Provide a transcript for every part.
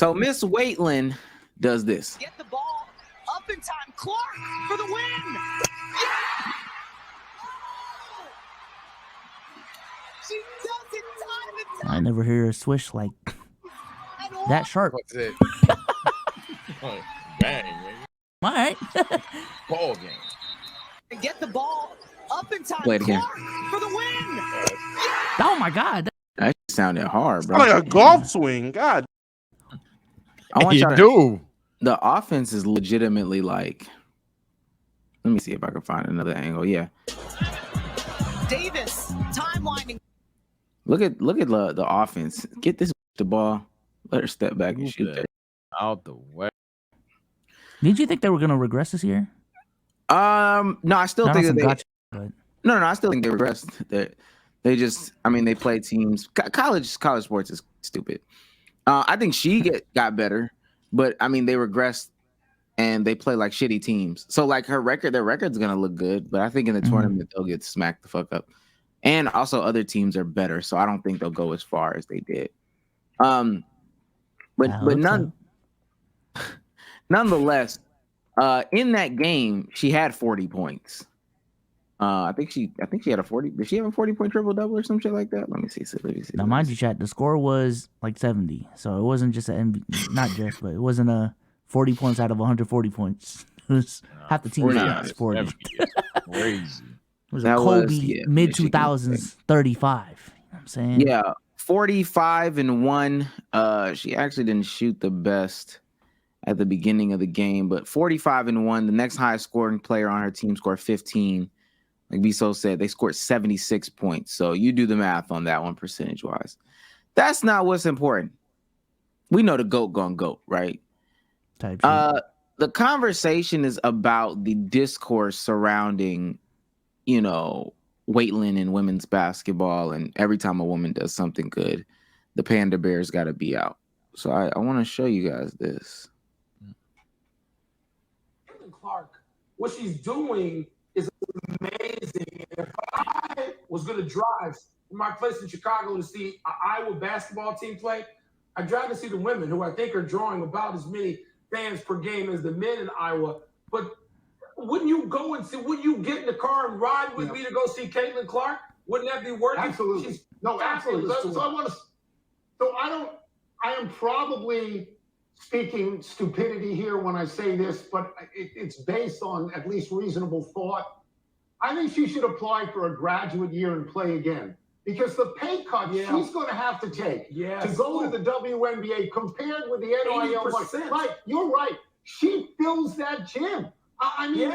So Miss Waitland does this. Get the ball up in time. Clark for the win. Yeah! She does it time and time. I never hear her swish like that sharp. What's it? Oh, bang, man. All right. Ball game. And get the ball up in time. Play it again. Clark for the win. Oh my God. That sounded hard, bro. Like a golf swing. God. I want You y'all to, do. the offense is legitimately like. Let me see if I can find another angle. Yeah. Davis time winding. Look at the offense. Get this the ball. Let her step back and shoot that. Out the way. Did you think they were going to regress this year? No, I still Not think on that some they. gotcha, but No, I still think they regressed. They just, I mean, they play teams. College sports is stupid. I think she got better, but I mean, they regressed and they play like shitty teams. So like their record's gonna look good, but I think in the tournament they'll get smacked the fuck up. And also other teams are better, so I don't think they'll go as far as they did. But nonetheless, in that game, she had 40 points. I think she had a 40. Did she have a 40-point triple double or some shit like that? Let me see. now, mind you, chat, the score was like 70, so it wasn't just not just, but it wasn't a 40 points out of 140 points. It was half the team was 40. Crazy. It was a Kobe mid 2000s 35. You know what I'm saying? Yeah, 45-1. She actually didn't shoot the best at the beginning of the game, but 45-1. The next highest scoring player on her team scored 15. Like Biso said, they scored 76 points. So you do the math on that one percentage-wise. That's not what's important. We know the GOAT gonna GOAT, right? The conversation is about the discourse surrounding, Waitland and women's basketball, and every time a woman does something good, the Panda Bears got to be out. So I want to show you guys this. Clark, what she's doing is amazing. If I was going to drive from my place in Chicago to see an Iowa basketball team play, I'd drive to see the women, who I think are drawing about as many fans per game as the men in Iowa. But wouldn't you go and see, wouldn't you get in the car and ride with me to go see Caitlin Clark? Wouldn't that be worth it? Absolutely. Absolutely. I am probably speaking stupidity here when I say this, but it's based on at least reasonable thought. I think she should apply for a graduate year and play again, because the pay cut she's going to have to take to go to the WNBA compared with the NIL money. Right, you're right. She fills that gym. I mean,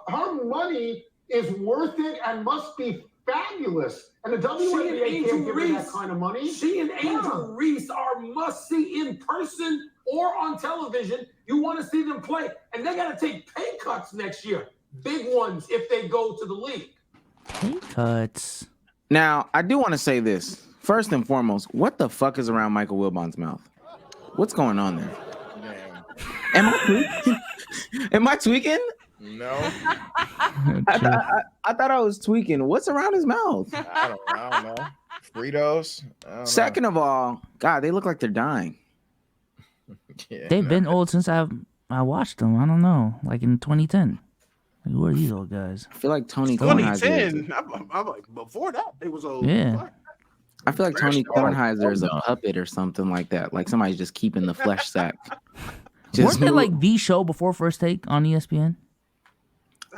her money is worth it and must be fabulous. And the WNBA can't give her that kind of money. She and Angel Reese are must-see in person or on television. You want to see them play. And they got to take pay cuts next year. Big ones if they go to the league. Pay cuts. Now, I do want to say this. First and foremost, what the fuck is around Michael Wilbon's mouth? What's going on there? Am I tweaking? Am I tweaking? No. I thought I was tweaking. What's around his mouth? I don't know. Fritos? Second of all, God, they look like they're dying. They've been old since I watched them. I don't know. Like in 2010. Like, who are these old guys? I feel like Tony 2010. I'm like, before that, they was old. Yeah. I feel like Tony Kornheiser is a puppet or something like that. Like somebody's just keeping the flesh sack. Weren't they like the show before First Take on ESPN?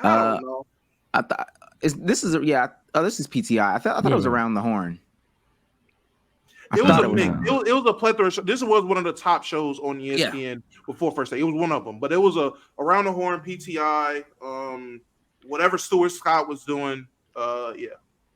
I don't know. I thought this is PTI. I thought it was Around the Horn. It was a mix. It was a plethora of shows. This was one of the top shows on ESPN before First Take. It was one of them, but it was a Around the Horn, PTI, whatever Stuart Scott was doing.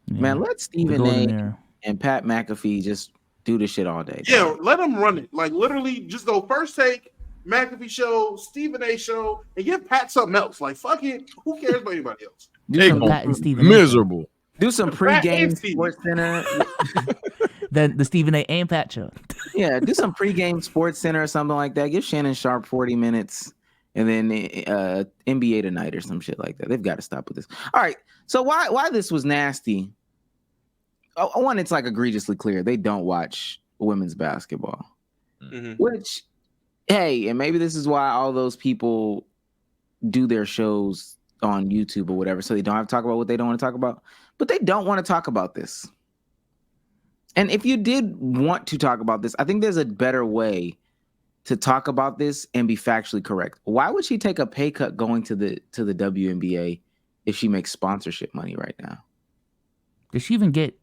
Man, let Stephen A. and Pat McAfee just do this shit all day. Yeah, let them run it. Like literally, just go First Take, McAfee show, Stephen A. show, and give Pat something else. Like fuck it, who cares about anybody else? Miserable. Do some pregame Sports Center. Then the Stephen A. and Pat show. Yeah, do some pregame Sports Center or something like that. Give Shannon Sharp 40 minutes, and then NBA Tonight or some shit like that. They've got to stop with this. All right, so why this was nasty? One, it's like egregiously clear they don't watch women's basketball. Mhm. Which, hey, and maybe this is why all those people do their shows on YouTube or whatever, so they don't have to talk about what they don't want to talk about. But they don't want to talk about this. And if you did want to talk about this, I think there's a better way to talk about this and be factually correct. Why would she take a pay cut going to the WNBA if she makes sponsorship money right now? Does she even get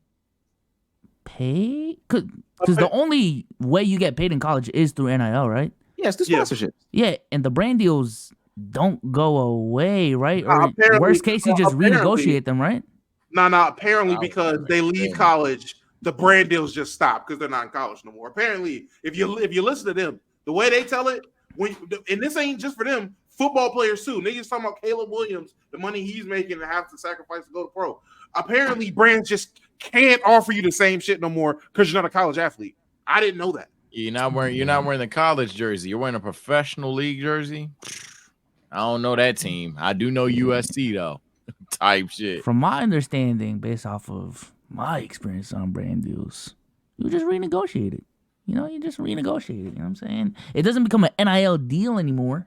paid? Because the only way you get paid in college is through NIL, right? Yes, the sponsorship. Yeah, and the brand deals don't go away, right? Or Apparently- worst case, you just apparently- renegotiate them, right? No, apparently Wow. because they leave college, the brand deals just stop because they're not in college no more. Apparently, if you listen to them, the way they tell it, and this ain't just for them, football players too. Niggas talking about Caleb Williams, the money he's making and have to sacrifice to go to pro. Apparently, brands just can't offer you the same shit no more because you're not a college athlete. I didn't know that. You're not wearing the college jersey. You're wearing a professional league jersey. I don't know that team. I do know USC though. Type shit. From my understanding, based off of my experience on brand deals, you just renegotiate it. You just renegotiate it. You know what I'm saying? It doesn't become an NIL deal anymore.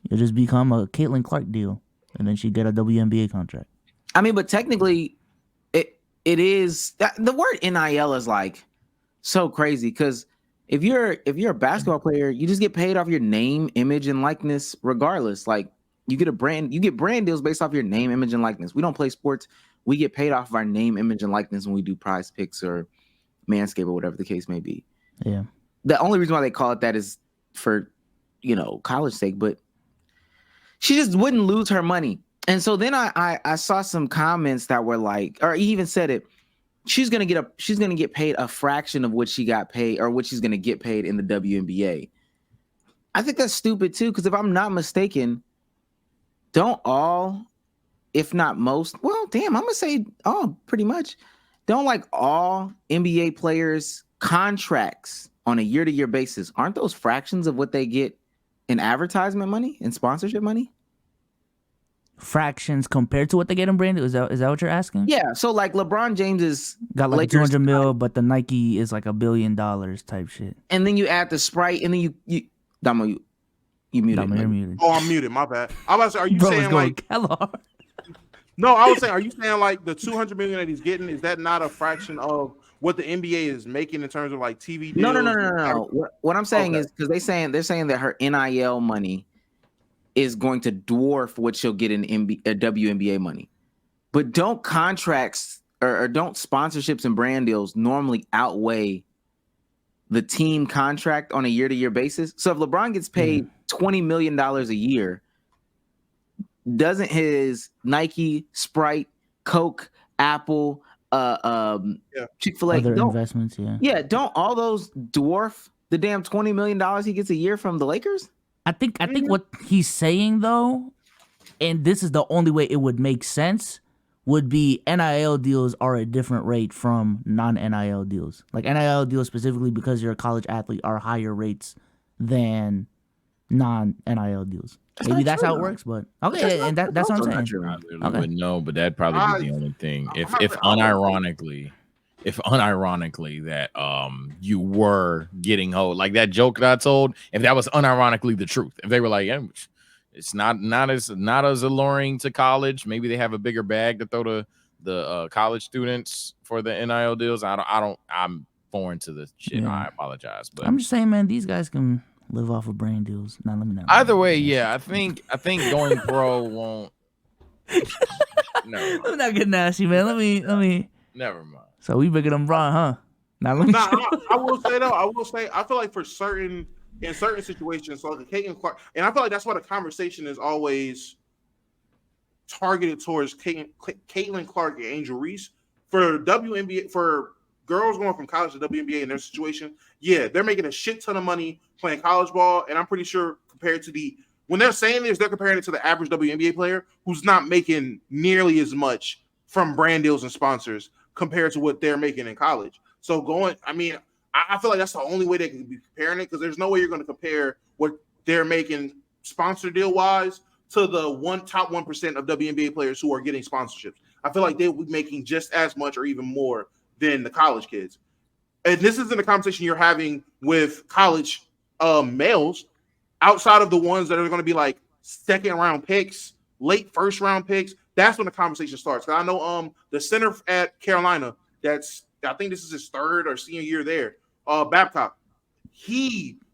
It just become a Caitlin Clark deal, and then she get a WNBA contract. I mean, but technically, it is the word NIL is like so crazy because if you're a basketball player, you just get paid off your name, image, and likeness, regardless. Like you get brand deals based off your name, image, and likeness. We don't play sports. We get paid off of our name, image, and likeness when we do Prize Picks or Manscaped or whatever the case may be. Yeah. The only reason why they call it that is for, college sake, but she just wouldn't lose her money. And so then I saw some comments that were like, or he even said it, she's gonna get paid a fraction of what she got paid or what she's gonna get paid in the WNBA. I think that's stupid too, because if I'm not mistaken, don't all, if not most, well, damn, I'm gonna say all pretty much, don't like all NBA players contracts on a year-to-year basis, aren't those fractions of what they get in advertisement money and sponsorship money? Fractions compared to what they get in brand deal? Is that what you're asking? Yeah. So like LeBron James is got like Lakers 200 mil, but the Nike is like $1 billion type shit. and then you add the Sprite, and then you Damo, you muted. Damo, you're muted. Oh, I'm muted. My bad. I was about to say, are you Bro was saying going like? Kellogg. No, I was saying, are you saying like the 200 million that he's getting, is that not a fraction of what the NBA is making in terms of like TV deals? No. What I'm saying is because they're saying that her NIL money is going to dwarf what she'll get in WNBA money. But don't contracts or don't sponsorships and brand deals normally outweigh the team contract on a year-to-year basis? So if LeBron gets paid $20 million a year, doesn't his Nike, Sprite, Coke, Apple, Chick-fil-A, Other investments, don't all those dwarf the damn $20 million he gets a year from the Lakers? I think what he's saying though, and this is the only way it would make sense, would be NIL deals are a different rate from non-NIL deals. Like NIL deals specifically because you're a college athlete are higher rates than non-NIL deals. Maybe that's how it works, but okay, and that's what I'm saying. I literally wouldn't know, but that'd probably be the only thing. If unironically that you were getting hold, like that joke that I told, if that was unironically the truth, if they were like, it's not as alluring to college, maybe they have a bigger bag to throw to the college students for the NIL deals. I'm foreign to the shit. I apologize, but I'm just saying, man, these guys can live off of brand deals. Now let me know. Either way, yeah, I think going pro won't. I'm not getting nasty, man. Let me. Never mind. So we bigger than Bron, huh? Now let me. I will say though. I feel like in certain situations, so like Caitlin Clark, and I feel like that's why the conversation is always targeted towards Caitlin Clark and Angel Reese for WNBA, for girls going from college to WNBA in their situation. Yeah, they're making a shit ton of money playing college ball, and I'm pretty sure compared to when they're saying this, they're comparing it to the average WNBA player who's not making nearly as much from brand deals and sponsors compared to what they're making in college. So I feel like that's the only way they can be comparing it, because there's no way you're going to compare what they're making sponsor deal wise to the top 1% of WNBA players who are getting sponsorships. I feel like they would be making just as much or even more than the college kids. and this isn't a conversation you're having with college males, outside of the ones that are going to be like second round picks, late first round picks. That's when the conversation starts. I know the center at Carolina, I think this is his third or senior year there, Babcock.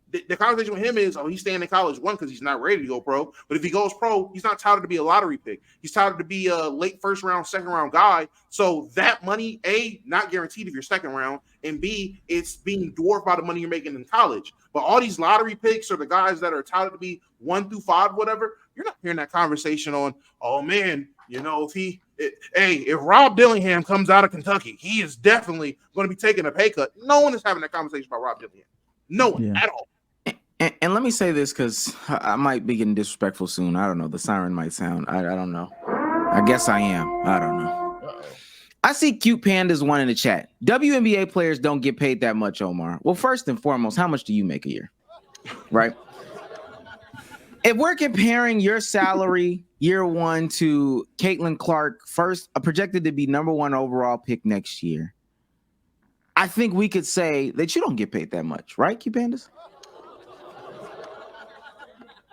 The conversation with him is, he's staying in college, one, because he's not ready to go pro. But if he goes pro, he's not touted to be a lottery pick. He's touted to be a late first round, second round guy. So that money, A, not guaranteed if you're second round, and B, it's being dwarfed by the money you're making in college. But all these lottery picks or the guys that are touted to be 1 through 5, whatever, you're not hearing that conversation on, oh man, if Rob Dillingham comes out of Kentucky, he is definitely going to be taking a pay cut. No one is having that conversation about Rob Dillingham. No one at all. And let me say this, because I might be getting disrespectful soon. I don't know. The siren might sound. I don't know. I guess I am. I don't know. Uh-oh. I see Cute Pandas 1 in the chat. WNBA players don't get paid that much, Omar. Well, first and foremost, how much do you make a year? Right? If we're comparing your salary year one to Caitlin Clark, first projected to be #1 overall pick next year, I think we could say that you don't get paid that much, right, Cute Pandas?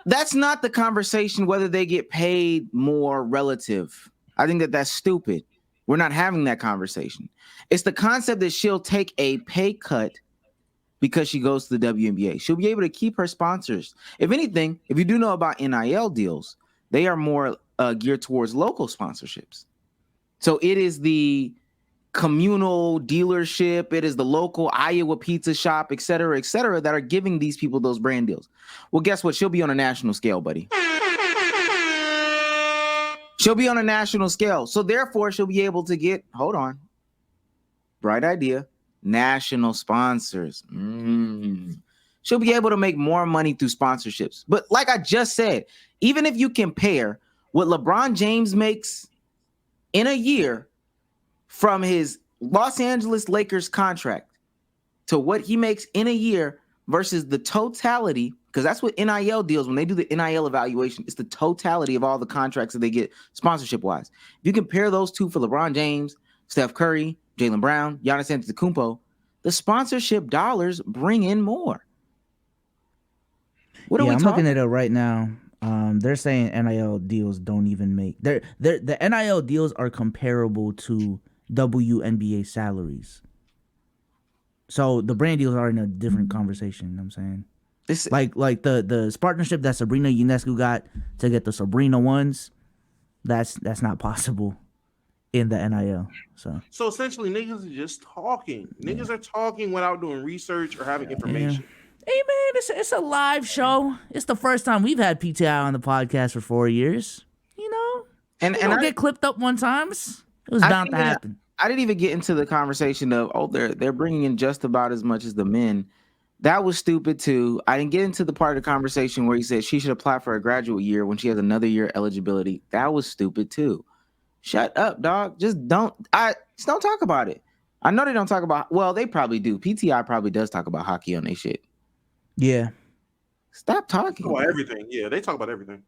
That's not the conversation whether they get paid more relative. I think that's stupid. We're not having that conversation. It's the concept that she'll take a pay cut because she goes to the WNBA. She'll be able to keep her sponsors. If anything, if you do know about NIL deals, they are more geared towards local sponsorships. So it is the communal dealership, it is the local Iowa pizza shop, et cetera, that are giving these people those brand deals. Well, guess what? She'll be on a national scale, buddy. She'll be on a national scale. So therefore, she'll be able to get, hold on, bright idea, national sponsors. She'll be able to make more money through sponsorships. But like I just said, even if you compare what LeBron James makes in a year from his Los Angeles Lakers contract to what he makes in a year versus the totality, because that's what NIL deals, when they do the NIL evaluation, it's the totality of all the contracts that they get sponsorship-wise. If you compare those two for LeBron James, Steph Curry, Jaylen Brown, Giannis Antetokounmpo, the sponsorship dollars bring in more. What are we I'm talking? looking at it right now. They're saying NIL deals don't even make the NIL deals are comparable to WNBA salaries. So the brand deals are in a different conversation. You know what I'm saying? Like the partnership that Sabrina Ionescu got to get the Sabrina ones, that's not possible in the NIL. So essentially, niggas are just talking. Niggas are talking without doing research or having information. Hey man, it's a live show. It's the first time we've had PTI on the podcast for 4 years. You know, and I get clipped up one time. It was bound to happen. I didn't even get into the conversation of they're bringing in just about as much as the men. That was stupid too. I didn't get into the part of the conversation where he said she should apply for a graduate year when she has another year eligibility. That was stupid too. Shut up, dog. Just don't talk about it. I know they don't talk about. Well, they probably do. PTI probably does talk about hockey on their shit. Yeah. Stop talking. About everything. Yeah, they talk about everything.